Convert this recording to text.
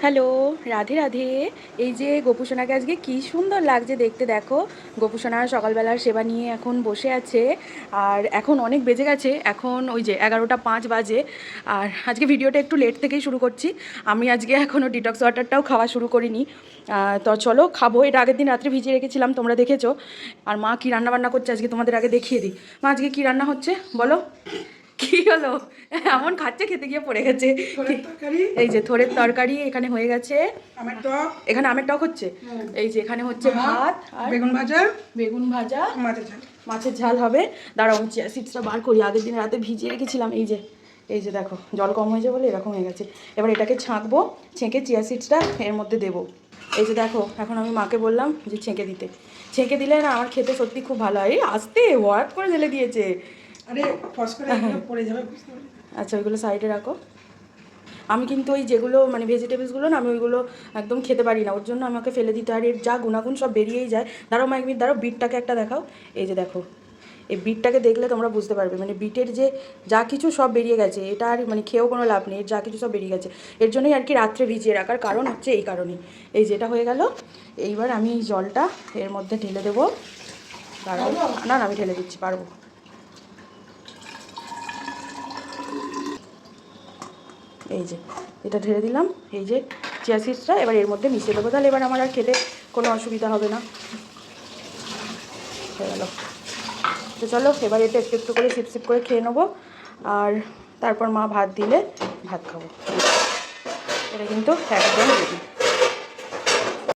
Hello, Radhe Radhe. এই যে গোপুসোনাকে আজকে কি সুন্দর লাগছে দেখতে, দেখো। গোপুসোনা সকালবেলার সেবা নিয়ে এখন বসে আছে। আর এখন অনেক বেজে গেছে, এখন ওই যে 11টা 5 বাজে। আর আজকে ভিডিওটা একটু লেট থেকেই শুরু করছি। আমি আজকে এখনও ডিটক্স ওয়াটারটাও খাওয়া শুরু করিনি। তো চলো খাবো। এটা আগের দিন রাত্রে ভিজিয়ে রেখেছিলাম, তোমরা দেখেছো। আর মা কী রান্নাবান্না করছে আজকে তোমাদের আগে দেখিয়ে দিই। মা আজকে কী রান্না হচ্ছে বলো। কি হলো, এমন খাচ্ছে, খেতে গিয়ে পড়ে গেছে। এই যে থোড়ের তরকারি এখানে হয়ে গেছে, এখানে আমের টক হচ্ছে। এই যে এখানে হচ্ছে ভাত আর বেগুন ভাজা মাছের ঝাল হবে। দাঁড়াও চিয়া সিডসটা বার করি, আগের দিন রাতে ভিজিয়ে রেখেছিলাম। এই যে দেখো, জল কম হয়েছে বলে এরকম হয়ে গেছে। এবার এটাকে ছাঁকবো, ছেঁকে চিয়া সিডসটা এর মধ্যে দেবো। এই যে দেখো, এখন আমি মাকে বললাম যে ছেঁকে দিলে না আমার খেতে সত্যি খুব ভালো হয়। এই আস্তে হঠাৎ করে ঢেলে দিয়েছে। আচ্ছা, ওইগুলো সাইডে রাখো। আমি কিন্তু ওই যেগুলো মানে ভেজিটেবলসগুলো না, আমি ওইগুলো একদম খেতে পারি না, ওর জন্য আমাকে ফেলে দিতে হয়। এর যা গুণাগুণ সব বেরিয়েই যায়। দাঁড়াও মা, এক মিনিট দাঁড়াও, বিটটাকে একটা দেখাও। এই যে দেখো, এই বিটটাকে দেখলে তোমরা বুঝতে পারবে, মানে বিটের যে যা কিছু সব বেরিয়ে গেছে। এটা আর মানে খেয়েও কোনো লাভ নেই, এর যা কিছু সব বেরিয়ে গেছে। এর জন্যই আর কি রাত্রে ভিজিয়ে রাখার কারণ হচ্ছে এই কারণেই। এই যেটা হয়ে গেল, এইবার আমি এই জলটা এর মধ্যে ঢেলে দেবো। দাঁড়াও, না আমি ঢেলে দিচ্ছি, পারবো। এই যে এটা ঢেলে দিলাম, এই যে চিয়া সিডসটা এবার এর মধ্যে মিশিয়ে দেবো। তাহলে এবার আমার আর খেতে কোনো অসুবিধা হবে না। হয়ে গেল। তো চলো এবার এটা একটু একটু করে সিপ করে খেয়ে নেবো। আর তারপর মা ভাত দিলে ভাত খাবো। এটা কিন্তু একদম রেডি।